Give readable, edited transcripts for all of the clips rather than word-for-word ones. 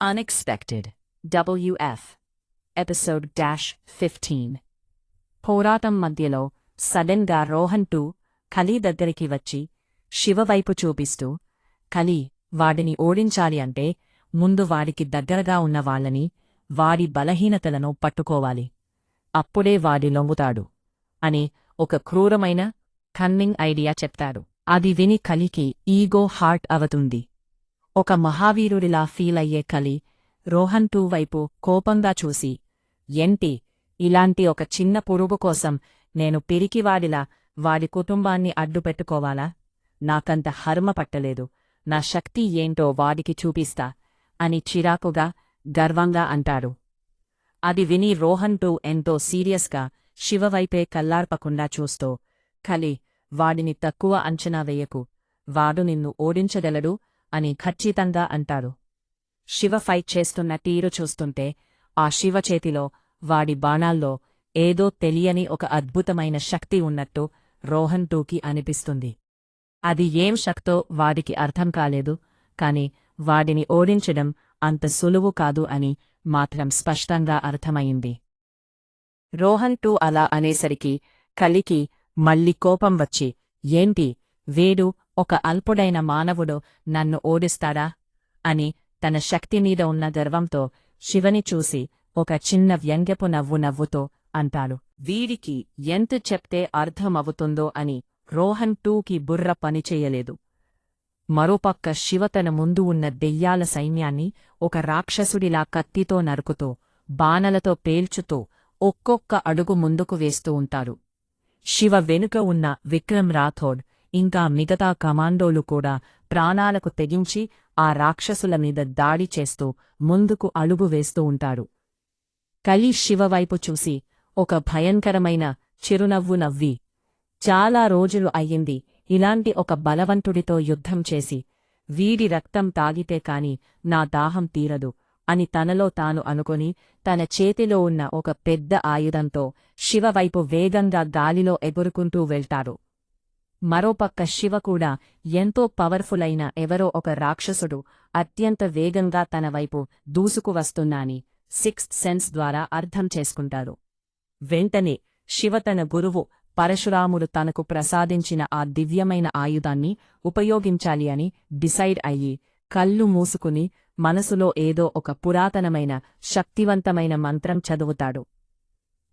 Unexpected. WF. Episode 15. పోరాటం మధ్యలో sudden గా రోహన్ 2 ఖలీ దగ్గరికి వచ్చి శివవైపు చూపిస్తూ, ఖలీ, వాడిని ఓడించాలి అంటే ముందు వాడికి దగ్గరగా ఉన్న వాళ్ళని, వాడి బలహీనతలను పట్టుకోవాలి. అప్పుడే వాడి లొంగుతాడు అని ఒక క్రూరమైన కన్నింగ్ ఐడియా చెప్తాడు. అది విని ఖలీకి ఈగో హార్ట్ అవుతుంది. ఒక మహావీరుడిలా ఫీలయ్యే ఖలీ రోహన్ 2 వైపు కోపంగా చూసి, ఏంటి, ఇలాంటి ఒక చిన్న పురుగు కోసం నేను పిరికివాడిలా వాడి కుటుంబాన్ని అడ్డుపెట్టుకోవాలా? నాకంత హర్మ పట్టలేదు. నా శక్తి ఏంటో వాడికి చూపిస్తా అని చిరాకుగా, గర్వంగా అంటాడు. అది విని రోహన్ 2 ఎంతో సీరియస్గా శివవైపే కల్లార్పకుండా చూస్తూ, ఖలీ, వాడిని తక్కువ అంచనా వేయకు. వాడు నిన్ను ఓడించగలడు అని ఖచ్చితంగా అంటాడు. శివ ఫైట్ చేస్తున్న తీరు చూస్తుంటే ఆ శివ చేతిలో, వాడి బాణాల్లో ఏదో తెలియని ఒక అద్భుతమైన శక్తి ఉన్నట్టు రోహన్ 2కి అనిపిస్తుంది. అది ఏం శక్తో వాడికి అర్థం కాలేదు, కాని వాడిని ఓడించడం అంత సులువు కాదు అని మాత్రం స్పష్టంగా అర్థమయింది. రోహన్ 2 అలా అనేసరికి ఖలీకి మళ్ళీ కోపం వచ్చి, ఏంటి, వీడు ఒక అల్పుడైన మానవుడు నన్ను ఓడిస్తాడా అని తన శక్తిమీద ఉన్న గర్వంతో శివని చూసి ఒక చిన్న వ్యంగ్యపు నవ్వు నవ్వుతో అంటాడు. వీడికి ఎంత చెప్తే అర్థమవుతుందో అని రోహన్ 2కి బుర్ర పనిచేయలేదు. మరోపక్క శివ తన ముందు ఉన్న దెయ్యాల సైన్యాన్ని ఒక రాక్షసుడిలా కత్తితో నరుకుతూ, బాణలతో పేల్చుతూ ఒక్కొక్క అడుగు ముందుకు వేస్తూ ఉంటాడు. శివ వెనుక ఉన్న విక్రమ్ రాథోడ్ ఇంకా మిగతా కమాండోలు కూడా ప్రాణాలకు తెగించి ఆ రాక్షసుల మీద దాడి చేస్తూ ముందుకు అడుగు వేస్తూ ఉంటాడు. ఖలీ శివవైపు చూసి ఒక భయంకరమైన చిరునవ్వు నవ్వి, చాలా రోజులు అయ్యింది ఇలాంటి ఒక బలవంతుడితో యుద్ధం చేసి. వీడి రక్తం తాగితే కాని నా దాహం తీరదు అని తనలో తాను అనుకొని తన చేతిలో ఉన్న ఒక పెద్ద ఆయుధంతో శివవైపు వేగంగా గాలిలో ఎగురుకుంటూ వెళ్తాడు. మరోపక్క శివ కూడా ఎంతో పవర్ఫుల్ అయిన ఎవరో ఒక రాక్షసుడు అత్యంత వేగంగా తన వైపు దూసుకువస్తున్నాని సిక్స్త్ సెన్స్ ద్వారా అర్థం చేసుకుంటాడు. వెంటనే శివ తన గురువు పరశురాముడు తనకు ప్రసాదించిన ఆ దివ్యమైన ఆయుధాన్ని ఉపయోగించాలి అని డిసైడ్ అయ్యి కళ్ళు మూసుకుని మనసులో ఏదో ఒక పురాతనమైన శక్తివంతమైన మంత్రం చదువుతాడు.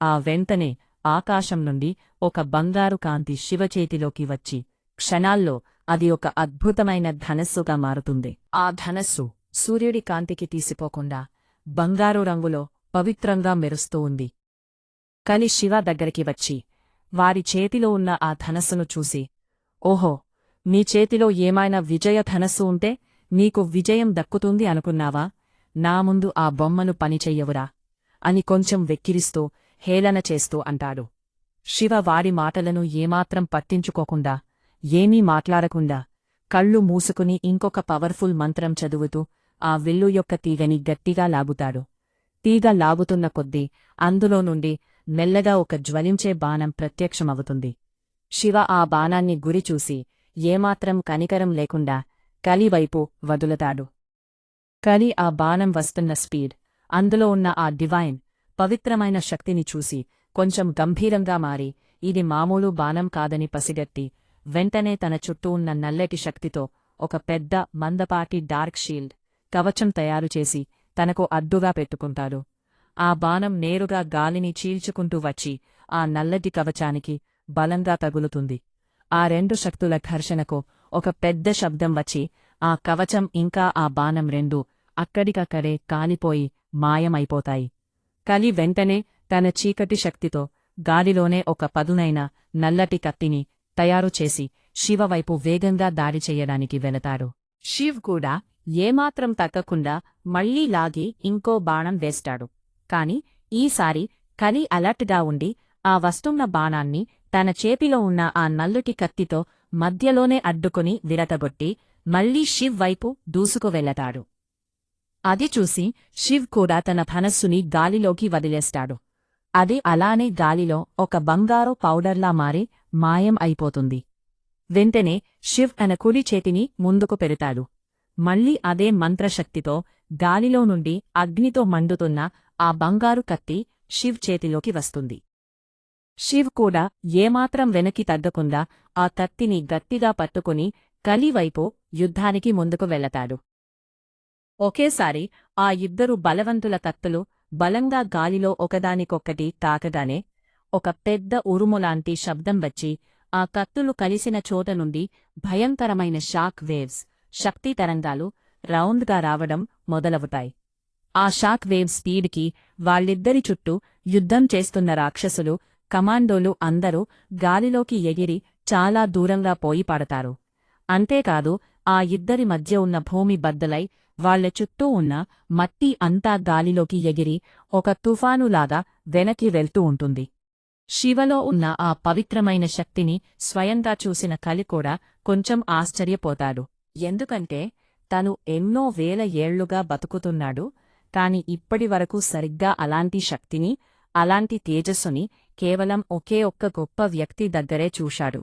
ఆ వెంటనే ఆకాశం నుండి ఒక బంగారు కాంతి శివచేతిలోకి వచ్చి క్షణాల్లో అది ఒక అద్భుతమైన ధనస్సుగా మారుతుంది. ఆ ధనస్సు సూర్యుడి కాంతికి తీసిపోకుండా బంగారు రంగులో పవిత్రంగా మెరుస్తూ ఉంది. ఖలీ శివ దగ్గరికి వచ్చి వారి చేతిలో ఉన్న ఆ ధనస్సును చూసి, ఓహో, నీ చేతిలో ఏమైనా విజయ ధనస్సు ఉంటే నీకు విజయం దక్కుతుంది అనుకున్నావా? నా ముందు ఆ బొమ్మను పనిచెయ్యవురా అని కొంచెం వెక్కిరిస్తూ హేళన చేస్తూ అంటాడు. శివ వారి మాటలను ఏమాత్రం పట్టించుకోకుండా, ఏమీ మాట్లాడకుండా కళ్ళు మూసుకుని ఇంకొక పవర్ఫుల్ మంత్రం చదువుతూ ఆ విల్లు యొక్క తీగని గట్టిగా లాగుతాడు. తీగ లాగుతున్న కొద్దీ అందులో నుండి మెల్లగా ఒక జ్వలించే బాణం ప్రత్యక్షమవుతుంది. శివ ఆ బాణాన్ని గురిచూసి ఏమాత్రం కనికరం లేకుండా ఖలీ వైపు వదులుతాడు. ఖలీ ఆ బాణం వస్తున్న స్పీడ్, అందులో ఉన్న ఆ డివైన్ పవిత్రమైన శక్తిని చూసి కొంచెం గంభీరంగా మారి ఇది మామూలు బాణం కాదని పసిగట్టి వెంటనే తన చుట్టూ ఉన్న నల్లటి శక్తితో ఒక పెద్ద మందపాటి డార్క్ షీల్డ్ కవచం తయారుచేసి తనకు అడ్డుగా పెట్టుకుంటాడు. ఆ బాణం నేరుగా గాలిని చీల్చుకుంటూ వచ్చి ఆ నల్లటి కవచానికి బలంగా తగులుతుంది. ఆ రెండు శక్తుల ఘర్షణకు ఒక పెద్ద శబ్దం వచ్చి ఆ కవచం ఇంకా ఆ బాణం రెండూ అక్కడికక్కడే కాలిపోయి మాయమైపోతాయి. ఖలీ వెంటనే తన చీకటి శక్తితో గాలిలోనే ఒక పదునైన నల్లటి కత్తిని తయారుచేసి శివవైపు వేగంగా దాడి చెయ్యడానికి వెళతాడు. శివ్ కూడా ఏమాత్రం తగ్గకుండా మళ్లీ లాగి ఇంకో బాణం వేస్తాడు. కాని ఈసారి ఖలీ అలర్ట్గా ఉండి ఆ వస్తున్న బాణాన్ని తన చేతిలో ఉన్న ఆ నల్లటి కత్తితో మధ్యలోనే అడ్డుకుని విరతగొట్టి మళ్లీ శివ్ వైపు దూసుకువెళతాడు. అది చూసి శివ్ కూడా తన ధనస్సుని గాలిలోకి వదిలేస్తాడు. అది అలానే గాలిలో ఒక బంగారు పౌడర్లా మారి మాయం అయిపోతుంది. వెంటనే శివ్ తన కుడి చేతిని ముందుకు పెడతాడు. మళ్ళీ అదే మంత్రశక్తితో గాలిలో నుండి అగ్నితో మండుతున్న ఆ బంగారు కత్తి శివ్ చేతిలోకి వస్తుంది. శివ్ కూడా ఏమాత్రం వెనక్కి తగ్గకుండా ఆ కత్తిని గట్టిగా పట్టుకుని కలివైపు యుద్ధానికి ముందుకు వెళతాడు. ఒకేసారి ఆ ఇద్దరు బలవంతుల కత్తులు బలంగా గాలిలో ఒకదానికొక్కటి తాకగానే ఒక పెద్ద ఉరుములాంటి శబ్దం వచ్చి ఆ కత్తులు కలిసిన చోట నుండి భయంకరమైన షాక్ వేవ్స్, శక్తి తరంగాలు రౌండ్గా రావడం మొదలవుతాయి. ఆ షాక్ వేవ్ స్పీడ్కి వాళ్ళిద్దరి చుట్టూ యుద్ధం చేస్తున్న రాక్షసులు, కమాండోలు అందరూ గాలిలోకి ఎగిరి చాలా దూరంగా పోయి పడతారు. అంతేకాదు ఆ ఇద్దరి మధ్య ఉన్న భూమి బద్దలై వాళ్ల చుట్టూ ఉన్న మట్టి అంతా గాలిలోకి ఎగిరి ఒక తుఫానులాగా వెనక్కి వెళ్తూ ఉంటుంది. శివలో ఉన్న ఆ పవిత్రమైన శక్తిని స్వయంగా చూసిన కలి కూడా కొంచెం ఆశ్చర్యపోతాడు. ఎందుకంటే తను ఎన్నో వేల ఏళ్లుగా బతుకుతున్నాడు, కాని ఇప్పటివరకు సరిగ్గా అలాంటి శక్తిని, అలాంటి తేజస్సుని కేవలం ఒకే ఒక్క గొప్ప వ్యక్తి దగ్గరే చూశాడు.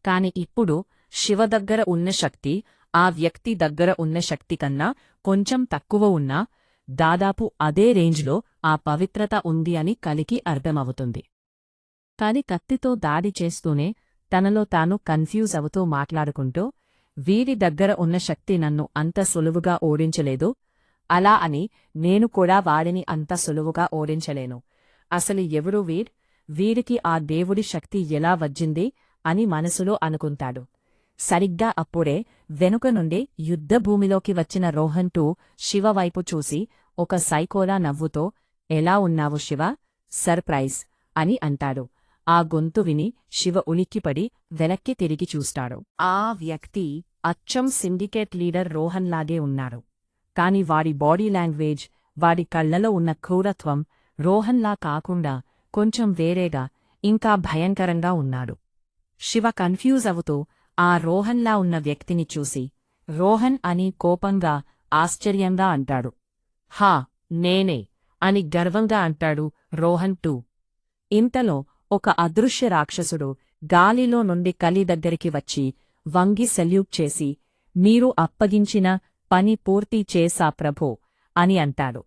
కాని ఇప్పుడు శివ దగ్గర ఉన్న శక్తి ఆ వ్యక్తి దగ్గర ఉన్న శక్తి కన్నా కొంచెం తక్కువ ఉన్నా దాదాపు అదే రేంజ్లో ఆ పవిత్రత ఉంది అని కలికి అర్థమవుతుంది. కాని కత్తితో దాడి చేస్తూనే తనలో తాను కన్ఫ్యూజ్ అవుతూ మాట్లాడుకుంటూ, వీరి దగ్గర ఉన్న శక్తి నన్ను అంత సులువుగా ఓడించలేదు, అలా అని నేను కూడా వాడిని అంత సులువుగా ఓడించలేను. అసలు ఎవరు వీరికి ఆ దేవుడి శక్తి ఎలా వచ్చింది అని మనసులో అనుకుంటాడు. సరిగ్గా అప్పుడే వెనుక నుండి యుద్ధభూమిలోకి వచ్చిన రోహన్ 2 శివ వైపు చూసి ఒక సైకోలా నవ్వుతో, ఎలా ఉన్నావు శివ, సర్ప్రైజ్ అని అంటాడు. ఆ గొంతు విని శివ ఉలిక్కిపడి వెనక్కి తిరిగి చూస్తాడు. ఆ వ్యక్తి అచ్చం సిండికేట్ లీడర్ రోహన్లాగే ఉన్నాడు. కాని వాడి బాడీ లాంగ్వేజ్, వాడి కళ్లలో ఉన్న క్రూరత్వం రోహన్లా కాకుండా కొంచెం వేరేగా, ఇంకా భయంకరంగా ఉన్నాడు. శివ కన్ఫ్యూజ్ అవుతూ ఆ రోహన్లా ఉన్న వ్యక్తిని చూసి, రోహన్ అని కోపంగా, ఆశ్చర్యంగా అంటాడు. హా, నేనే అని గర్వంగా అంటాడు రోహన్ 2. ఇంతలో ఒక అదృశ్య రాక్షసుడు గాలిలో నుండి కలి దగ్గరికి వచ్చి వంగి సెల్యూట్ చేసి, మీరు అప్పగించిన పని పూర్తి చేసా ప్రభో అని అంటాడు.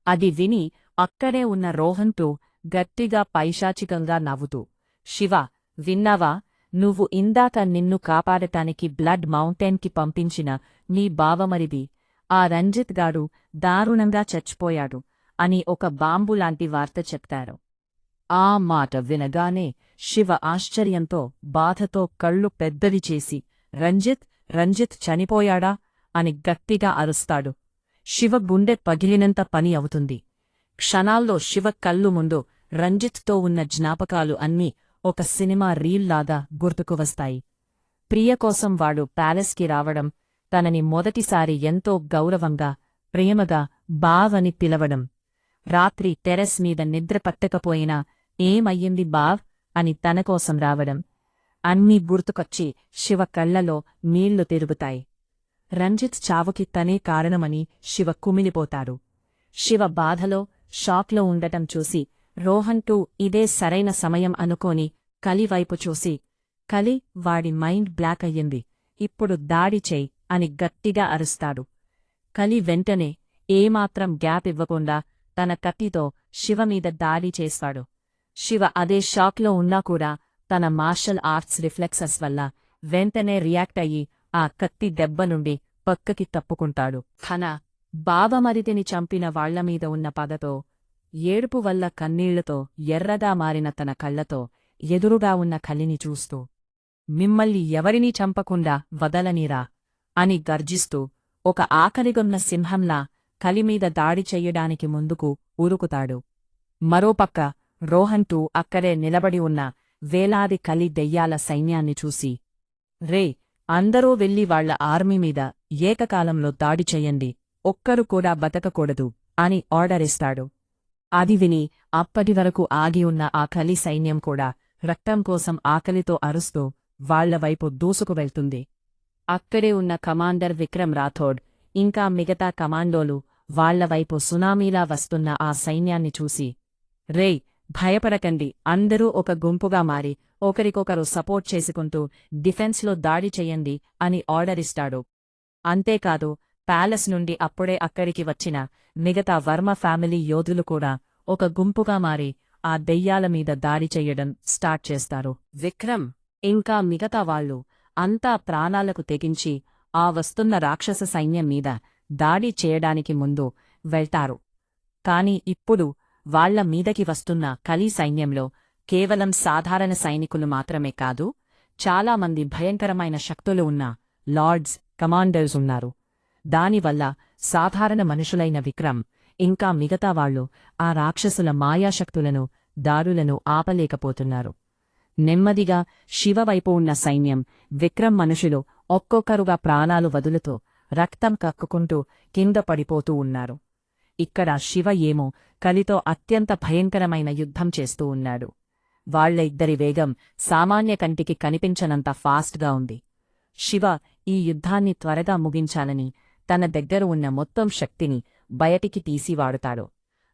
అది విని అక్కడే ఉన్న రోహన్ 2 గట్టిగా పైశాచికంగా నవ్వుతూ, శివ, విన్నావా, నువ్వు ఇందాక నిన్ను కాపాడటానికి బ్లడ్ మౌంటైన్కి పంపించిన నీ బావమరిది ఆ రంజిత్ గాడు దారుణంగా చచ్చిపోయాడు అని ఒక బాంబులాంటి వార్త చెప్తారు. ఆ మాట వినగానే శివ ఆశ్చర్యంతో, బాధతో కళ్ళు పెద్దవి చేసి, రంజిత్ చనిపోయాడా అని గట్టిగా అరుస్తాడు. శివ గుండె పగిలినంత పని అవుతుంది. క్షణాల్లో శివ కళ్ళు ముందు రంజిత్తో ఉన్న జ్ఞాపకాలు అన్నీ ఒక సినిమా రీల్లాగా గుర్తుకు వస్తాయి. ప్రియకోసం వాడు ప్యాలెస్కి రావడం, తనని మొదటిసారి ఎంతో గౌరవంగా, ప్రేమగా బావ్ అని పిలవడం, రాత్రి టెరెస్ మీద నిద్ర పట్టకపోయినా ఏమయ్యింది బావ్ అని తనకోసం రావడం, అన్నీ గుర్తుకొచ్చి శివ కళ్లలో నీళ్లు తిరుగుతాయి. రంజిత్ చావుకి తనే కారణమని శివ కుమిలిపోతాడు. శివ బాధలో, షాక్లో ఉండటం చూసి రోహన్ 2 ఇదే సరైన సమయం అనుకోని కలివైపు చూసి, కలి, వాడి మైండ్ బ్లాక్ అయ్యింది, ఇప్పుడు దాడి చెయ్ అని గట్టిగా అరుస్తాడు. కలి వెంటనే ఏమాత్రం గ్యాప్ ఇవ్వకుండా తన కత్తితో శివమీద దాడి చేస్తాడు. శివ అదే షాక్లో ఉన్నా కూడా తన మార్షల్ ఆర్ట్స్ రిఫ్లెక్సెస్ వల్ల వెంటనే రియాక్ట్ అయ్యి ఆ కత్తి దెబ్బ నుండి పక్కకి తప్పుకుంటాడు. తన బావమరిదిని చంపిన వాళ్లమీద ఉన్న పగతో, ఏడుపు వల్ల కన్నీళ్లతో ఎర్రగా మారిన తన కళ్లతో ఎదురుగా ఉన్న కలిని చూస్తూ, మిమ్మల్ని ఎవరినీ చంపకుండా వదలనిరా అని గర్జిస్తూ ఒక ఆకలిగొన్న సింహంలా కలిమీద దాడి చెయ్యడానికి ముందుకు ఉరుకుతాడు. మరోపక్క రోహన్ 2 అక్కడే నిలబడి ఉన్న వేలాది కలి దెయ్యాల సైన్యాన్ని చూసి, రే, అందరూ వెళ్లి వాళ్ల ఆర్మీ మీద ఏకకాలంలో దాడి చెయ్యండి, ఒక్కరు కూడా బతకకూడదు అని ఆర్డరిస్తాడు. అది విని అప్పటివరకు ఆగి ఉన్న ఆ కలి సైన్యం కూడా రక్తం కోసం ఆకలితో అరుస్తూ వాళ్లవైపు దూసుకు వెళ్తుంది. అక్కడే ఉన్న కమాండర్ విక్రమ్ రాథోడ్ ఇంకా మిగతా కమాండోలు వాళ్లవైపు సునామీలా వస్తున్న ఆ సైన్యాన్ని చూసి, రేయ్, భయపడకండి, అందరూ ఒక గుంపుగా మారి ఒకరికొకరు సపోర్ట్ చేసుకుంటూ డిఫెన్స్లో దాడి చెయ్యండి అని ఆర్డరిస్తాడు. అంతేకాదు ప్యాలెస్ నుండి అప్పుడే అక్కడికి వచ్చిన మిగతా వర్మ ఫ్యామిలీ యోధులు కూడా ఒక గుంపుగా మారి ఆ దెయ్యాల మీద దాడి చెయ్యడం స్టార్ట్ చేస్తారు. విక్రమ్ ఇంకా మిగతా వాళ్ళు అంతా ప్రాణాలకు తెగించి ఆ వస్తున్న రాక్షస సైన్యం మీద దాడి చేయడానికి ముందు వెళ్తారు. కాని ఇప్పుడు వాళ్ల మీదకి వస్తున్న కలీ సైన్యంలో కేవలం సాధారణ సైనికులు మాత్రమే కాదు, చాలామంది భయంకరమైన శక్తులు ఉన్న లార్డ్స్, కమాండర్స్ ఉన్నారు. దానివల్ల సాధారణ మనుషులైన విక్రమ్ ఇంకా మిగతా వాళ్లు ఆ రాక్షసుల మాయాశక్తులను, దారులను ఆపలేకపోతున్నారు. నెమ్మదిగా శివవైపు ఉన్న సైన్యం, విక్రమ్ మనుషులు ఒక్కొక్కరుగా ప్రాణాలు వదులుతూ రక్తం కక్కుకుంటూ కింద పడిపోతూ ఉన్నారు. ఇక్కడ శివ ఏమో కలితో అత్యంత భయంకరమైన యుద్ధం చేస్తూ ఉన్నాడు. వాళ్ల ఇద్దరి వేగం సామాన్య కంటికి కనిపించనంత ఫాస్ట్గా ఉంది. శివ ఈ యుద్ధాన్ని త్వరగా ముగించాలని తన దగ్గర ఉన్న మొత్తం శక్తిని బయటికి తీసి వాడుతాడు.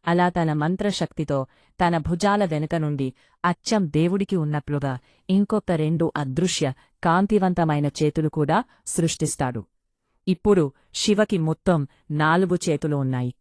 అలా తన మంత్రశక్తితో తన భుజాల వెనుక నుండి అచ్చం దేవుడికి ఉన్నట్లుగా ఇంకొక 2 అదృశ్య కాంతివంతమైన చేతులు కూడా సృష్టిస్తాడు. ఇప్పుడు శివకి మొత్తం 4 చేతులు ఉన్నాయి.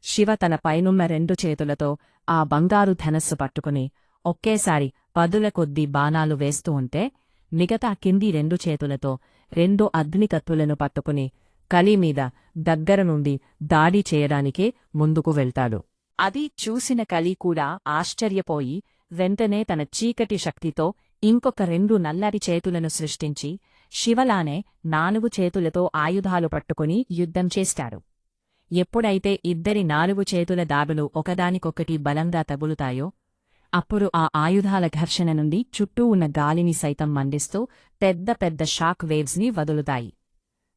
శివ తన పైనున్న 2 చేతులతో ఆ బంగారు ధనస్సు పట్టుకుని ఒకేసారి 10ల కొద్దీ బాణాలు వేస్తూ ఉంటే, మిగతా కింది 2 చేతులతో 2 అగ్నికత్తులను పట్టుకుని కలి మీద దగ్గర నుండి దాడి చేయడానికే ముందుకు వెళ్తాడు. అది చూసిన కలి కూడా ఆశ్చర్యపోయి వెంటనే తన చీకటి శక్తితో ఇంకొక 2 నల్లటి చేతులను సృష్టించి శివలానే 4 చేతులతో ఆయుధాలు పట్టుకుని యుద్ధం చేస్తాడు. ఎప్పుడైతే ఇద్దరి 4 చేతుల దాడులు ఒకదానికొకటి బలంగా తగులుతాయో అప్పుడు ఆ ఆయుధాల ఘర్షణ నుండి చుట్టూ ఉన్న గాలిని సైతం మండిస్తూ పెద్ద పెద్ద షాక్ వేవ్స్ని వదులుతాయి.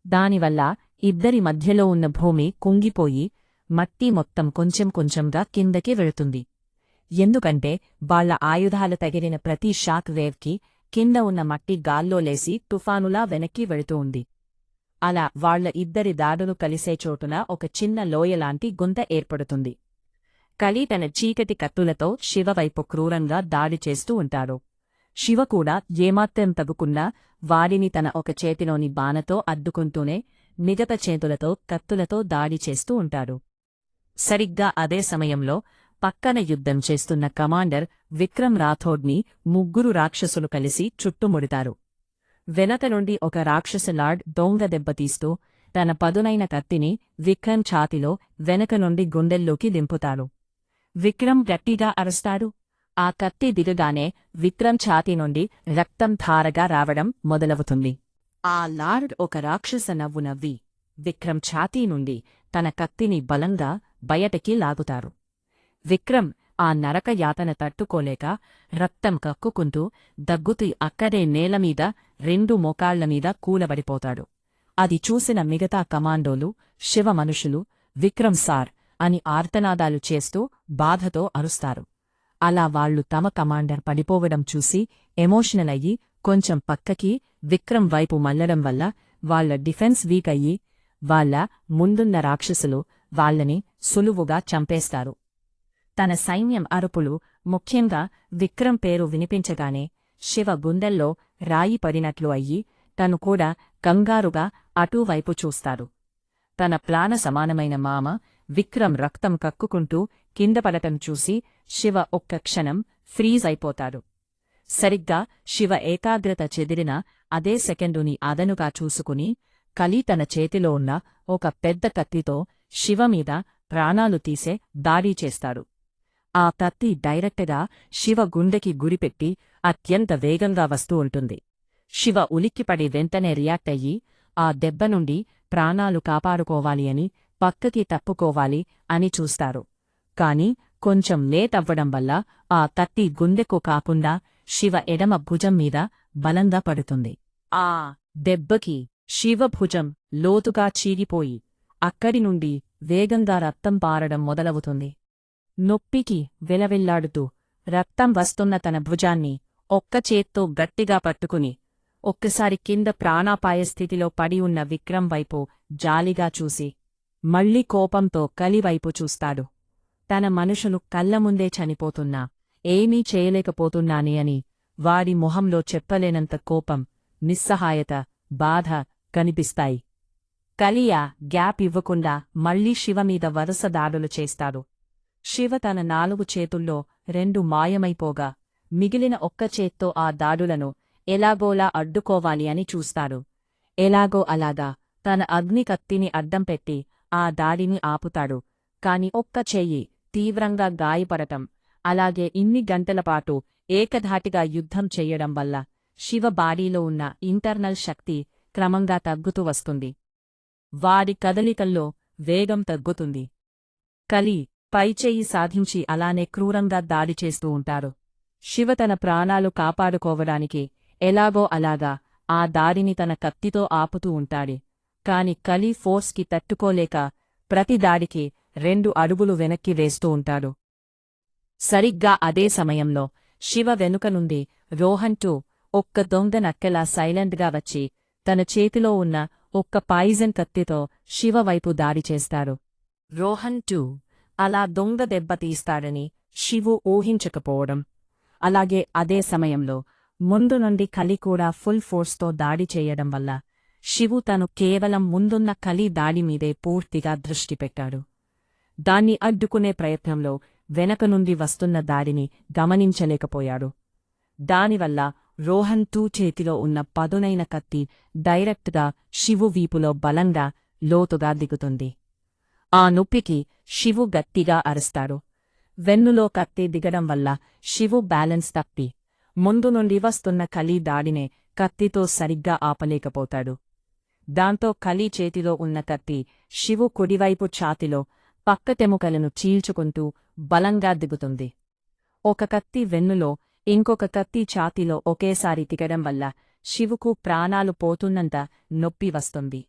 దానివల్ల ఇద్దరి మధ్యలో ఉన్న భూమి కుంగిపోయి మట్టి మొత్తం కొంచెం కొంచెంగా కిందకి వెళుతుంది. ఎందుకంటే వాళ్ల ఆయుధాలు తగిలిన ప్రతి షాక్ వేవ్కి కింద ఉన్న మట్టి గాల్లో లేసి తుఫానులా వెనక్కి వెళుతూ ఉంది. అలా వాళ్ల ఇద్దరి దాడులు కలిసే చోటున ఒక చిన్న లోయలాంటి గుంత ఏర్పడుతుంది. కలి తన చీకటి కత్తులతో శివవైపు క్రూరంగా దాడి చేస్తూ ఉంటాడు. శివ కూడా ఏమాత్రం తగ్గుకున్నా వాడిని తన ఒక చేతిలోని బాణతో అడ్డుకుంటూనే మిగతా చేతులతో కత్తులతో దాడి చేస్తూ ఉంటాడు. సరిగ్గా అదే సమయంలో పక్కన యుద్ధం చేస్తున్న కమాండర్ విక్రమ్ రాథోడ్ని 3 రాక్షసులు కలిసి చుట్టుముడతారు. వెనక నుండి ఒక రాక్షస లార్డ్ దొంగ దెబ్బతీస్తూ తన పదునైన కత్తిని విక్రమ్ ఛాతిలో వెనక నుండి గుండెల్లోకి దింపుతాడు. విక్రమ్ గట్టిగా అరుస్తాడు. ఆ కత్తి దిగగానే విక్రమ్ ఛాతీ నుండి రక్తం ధారగా రావడం మొదలవుతుంది. ఆ లార్డ్ ఒక రాక్షస నవ్వు నవ్వి విక్రమ్ ఛాతీ నుండి తన కత్తిని బలంగా బయటకి లాగుతారు. విక్రమ్ ఆ నరక యాతన తట్టుకోలేక రక్తం కక్కుకుంటూ దగ్గుతూ అక్కడే నేలమీద 2 మోకాళ్లమీద కూలబడిపోతాడు. అది చూసిన మిగతా కమాండోలు, శివ మనుషులు విక్రమ్ సార్ అని ఆర్తనాదాలు చేస్తూ బాధతో అరుస్తారు. అలా వాళ్లు తమ కమాండర్ పడిపోవడం చూసి ఎమోషనల్ అయ్యి కొంచెం పక్కకి విక్రమ్ వైపు మళ్లడం వల్ల వాళ్ల డిఫెన్స్ వీక్ అయ్యి వాళ్ల ముందున్న రాక్షసులు వాళ్లని సులువుగా చంపేస్తారు. తన సైన్యం అరుపులు, ముఖ్యంగా విక్రమ్ పేరు వినిపించగానే శివ గుండెల్లో రాయి పడినట్లు అయ్యి తను కూడా కంగారుగా అటూవైపు చూస్తాడు. తన ప్రాణ సమానమైన మామ విక్రమ్ రక్తం కక్కుకుంటూ కిందపడటం చూసి శివ ఒక్క క్షణం ఫ్రీజ్ అయిపోతాడు. సరిగ్గా శివ ఏకాగ్రత చెదిరిన అదే సెకండుని అదనుగా చూసుకుని కలి తన చేతిలో ఉన్న ఒక పెద్ద కత్తితో శివమీద ప్రాణాలు తీసే దాడి చేస్తాడు. ఆ కత్తి డైరెక్ట్గా శివ గుండెకి గురిపెట్టి అత్యంత వేగంగా వస్తూ ఉంటుంది. శివ ఉలిక్కిపడి వెంటనే రియాక్ట్ అయ్యి ఆ దెబ్బ నుండి ప్రాణాలు కాపాడుకోవాలి అని పక్కకి తప్పుకోవాలి అని చూస్తారు. కాని కొంచెం లేట్ అవ్వడం వల్ల ఆ కత్తి గుండెకు కాకుండా శివ ఎడమ భుజం మీద బలంగా పడుతుంది. ఆ దెబ్బకి శివ భుజం లోతుగా చీరిపోయి అక్కడి నుండి వేగంగా రక్తం పారడం మొదలవుతుంది. నొప్పికి వెలవెల్లాడుతూ రక్తం వస్తున్న తన భుజాన్ని ఒక్క చేత్తో గట్టిగా పట్టుకుని ఒక్కసారి కింద ప్రాణాపాయ స్థితిలో పడి ఉన్న విక్రమ్ వైపు జాలిగా చూసి మళ్లీ కోపంతో కలివైపు చూస్తాడు. తన మనుషులు కళ్లముందే చనిపోతున్నా ఏమీ చేయలేకపోతున్నాని అని వాడి మొహంలో చెప్పలేనంత కోపం, నిస్సహాయత, బాధ కనిపిస్తాయి. కలియా గ్యాప్ ఇవ్వకుండా మళ్లీ శివ మీద వరుస దాడులు చేస్తాడు. శివ తన 4 చేతుల్లో 2 మాయమైపోగా మిగిలిన ఒక్క చేత్తో ఆ దాడులను ఎలాగోలా అడ్డుకోవాలి అని చూస్తాడు. ఎలాగో అలాగా తన అగ్ని కత్తిని అడ్డం పెట్టి ఆ దాడిని ఆపుతాడు. కాని ఒక్క చెయ్యి తీవ్రంగా గాయపడటం, అలాగే ఇన్ని గంటలపాటు ఏకధాటిగా యుద్ధం చెయ్యడం వల్ల శివ బాడీలో ఉన్న ఇంటర్నల్ శక్తి క్రమంగా తగ్గుతూ వస్తుంది. వాడి కదలికల్లో వేగం తగ్గుతుంది. కలి పైచెయ్యి సాధించి అలానే క్రూరంగా దాడి చేస్తూ ఉంటారు. శివ తన ప్రాణాలు కాపాడుకోవడానికి ఎలాగో అలాగా ఆ దాడిని తన కత్తితో ఆపుతూ ఉంటాడు. కాని కలి ఫోర్స్కి తట్టుకోలేక ప్రతి దాడికి 2 అడుగులు వెనక్కి వేస్తూ ఉంటాడు. సరిగ్గా అదే సమయంలో శివ వెనుక నుండి రోహన్ 2 ఒక్క దొంగ నక్కెలా సైలెంట్గా వచ్చి తన చేతిలో ఉన్న ఒక్క పాయిజన్ కత్తితో శివ వైపు దాడి చేస్తాడు. రోహన్ 2 అలా దొంగ దెబ్బతీస్తాడని శివు ఊహించకపోవడం, అలాగే అదే సమయంలో ముందు నుండి కలి కూడా ఫుల్ ఫోర్స్తో దాడి చేయడం వల్ల శివు తను కేవలం ముందున్న కలి దాడి మీదే పూర్తిగా దృష్టి పెట్టాడు. దాన్ని అడ్డుకునే ప్రయత్నంలో వెనక నుండి వస్తున్న దాడిని గమనించలేకపోయాడు. దానివల్ల రోహన్ 2 చేతిలో ఉన్న పదునైన కత్తి డైరెక్ట్గా శివు వీపులో బలంగా లోతుగా దిగుతుంది. ఆ నొప్పికి శివు గట్టిగా అరుస్తాడు. వెన్నులో కత్తి దిగడం వల్ల శివు బ్యాలెన్స్ తప్పి ముందు నుండి వస్తున్న కలి దాడినే కత్తితో సరిగ్గా ఆపలేకపోతాడు. దాంతో కలి చేతిలో ఉన్న కత్తి శివు కుడివైపు ఛాతిలో పక్కటెముకలను చీల్చుకుంటూ బలంగా దిగుతుంది. ఒక కత్తి వెన్నులో, ఇంకొక కత్తి ఛాతీలో ఒకేసారి దిగడం వల్ల శివుకు ప్రాణాలు పోతున్నంత నొప్పి వస్తుంది.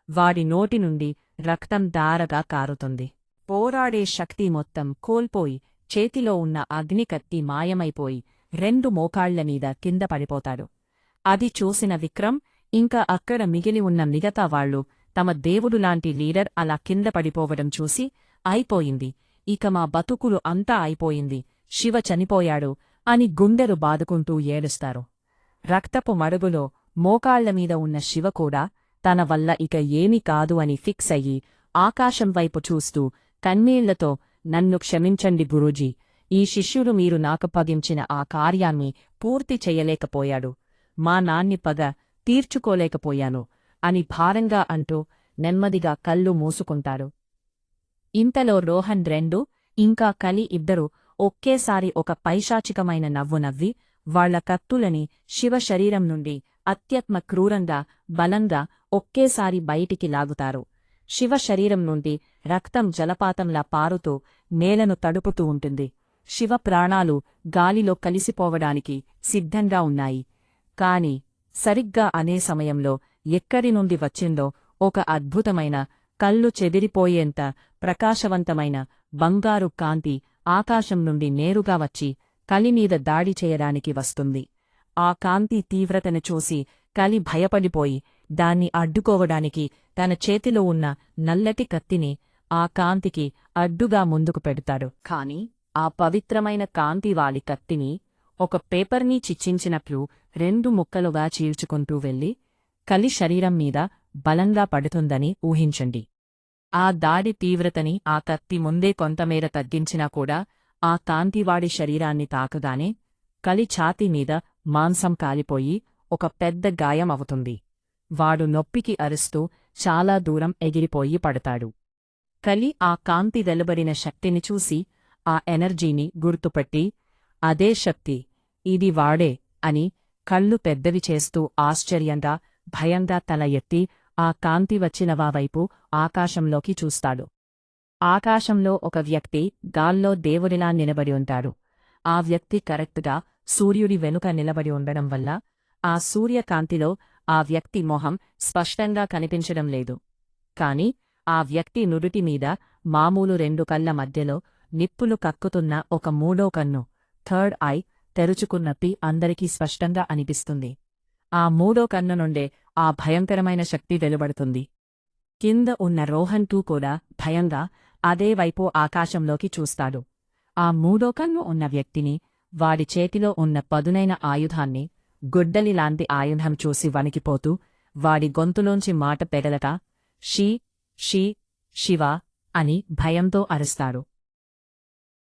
వాడి నోటి నుండి రక్తం ధారగా కారుతుంది. పోరాడే శక్తి మొత్తం కోల్పోయి చేతిలో ఉన్న అగ్నికత్తి మాయమైపోయి 2 మోకాళ్లమీద కింద పడిపోతాడు. అది చూసిన విక్రమ్, ఇంకా అక్కడ మిగిలి ఉన్న మిగతా వాళ్లు తమ దేవుడులాంటి లీడర్ అలా కింద పడిపోవడం చూసి, అయిపోయింది, ఇక మా బతుకులు అంతా అయిపోయింది, శివ చనిపోయాడు అని గుండెలు బాదుకుంటూ ఏడుస్తారు. రక్తపు మడుగులో మోకాళ్లమీద ఉన్న శివ కూడా తన వల్ల ఇక ఏమీ కాదు అని ఫిక్స్ అయ్యి ఆకాశం వైపు చూస్తూ కన్నీళ్లతో, నన్ను క్షమించండి గురూజీ, ఈ శిష్యుడు మీరు నాకప్పగించిన ఆ కార్యాన్ని పూర్తి చెయ్యలేకపోయాడు, మా నాన్ని పగ తీర్చుకోలేకపోయాను అని భారంగా అంటూ నెమ్మదిగా కళ్ళు మూసుకుంటారు. ఇంతలో రోహన్ 2 ఇంకా కలి ఇద్దరూ ఒకేసారి ఒక పైశాచికమైన నవ్వు నవ్వి వాళ్ల కత్తులని శివ శరీరం నుండి అత్యత్మ క్రూరంగా, బలంగా ఒకేసారి బయటికి లాగుతారు. శివ శరీరం నుండి రక్తం జలపాతంలా పారుతూ నేలను తడుపుతూ ఉంటుంది. శివ ప్రాణాలు గాలిలో కలిసిపోవడానికి సిద్ధంగా ఉన్నాయి. కాని సరిగ్గా అనే సమయంలో ఎక్కడి నుండి వచ్చిందో ఒక అద్భుతమైన, కళ్ళు చెదిరిపోయేంత ప్రకాశవంతమైన బంగారు కాంతి ఆకాశం నుండి నేరుగా వచ్చి కలిమీద దాడి చేయడానికి వస్తుంది. ఆ కాంతి తీవ్రతను చూసి కలి భయపడిపోయి దాన్ని అడ్డుకోవడానికి తన చేతిలో ఉన్న నల్లటి కత్తిని ఆ కాంతికి అడ్డుగా ముందుకు పెడతాడు. కాని ఆ పవిత్రమైన కాంతి వాలి కత్తిని ఒక పేపర్ని చిచ్చించినట్లు 2 ముక్కలుగా చీల్చుకుంటూ వెళ్ళి కలి శరీరం మీద బలంగా పడుతుందని ఊహించండి. ఆ దాడి తీవ్రతని ఆ కత్తి ముందే కొంతమేర తగ్గించినా కూడా ఆ కాంతివాడి శరీరాన్ని తాకగానే కలి ఛాతీ మీద మాంసం కాలిపోయి ఒక పెద్ద గాయం అవుతుంది. వాడు నొప్పికి అరుస్తూ చాలా దూరం ఎగిరిపోయి పడతాడు. కలి ఆ కాంతి వెలువడిన శక్తిని చూసి ఆ ఎనర్జీని గుర్తుపట్టి, అదే శక్తి, ఇది వాడే అని కళ్ళు పెద్దవి చేస్తూ ఆశ్చర్యంగా, భయంగా తల ఎత్తి ఆ కాంతి వచ్చినవావైపు ఆకాశంలోకి చూస్తాడు. ఆకాశంలో ఒక వ్యక్తి గాల్లో దేవుడిలా నిలబడి ఉంటాడు. ఆ వ్యక్తి కరెక్ట్గా సూర్యుడి వెనుక నిలబడి ఉండడం వల్ల ఆ సూర్యకాంతిలో ఆ వ్యక్తి మొహం స్పష్టంగా కనిపించడం లేదు. కాని ఆ వ్యక్తి నుదుటి మీద మామూలు 2 కళ్ల మధ్యలో నిప్పులు కక్కుతున్న ఒక మూడో కన్ను, థర్డ్ ఐ, తెరుచుకున్నప్పి అందరికీ స్పష్టంగా అనిపిస్తుంది. ఆ మూడో కన్ను నుండే ఆ భయంకరమైన శక్తి వెలువడుతుంది. కింద ఉన్న రోహన్ 2 కూడా భయంగా అదే వైపు ఆకాశంలోకి చూస్తాడు. ఆ మూడో కన్ను ఉన్న వ్యక్తిని, వాడి చేతిలో ఉన్న పదునైన ఆయుధాన్ని, గుడ్డలిలాంటి ఆయుధం చూసి వణికిపోతూ వాడి గొంతులోంచి మాట పెగలక, షీ షీ శివ అని భయంతో అరుస్తాడు.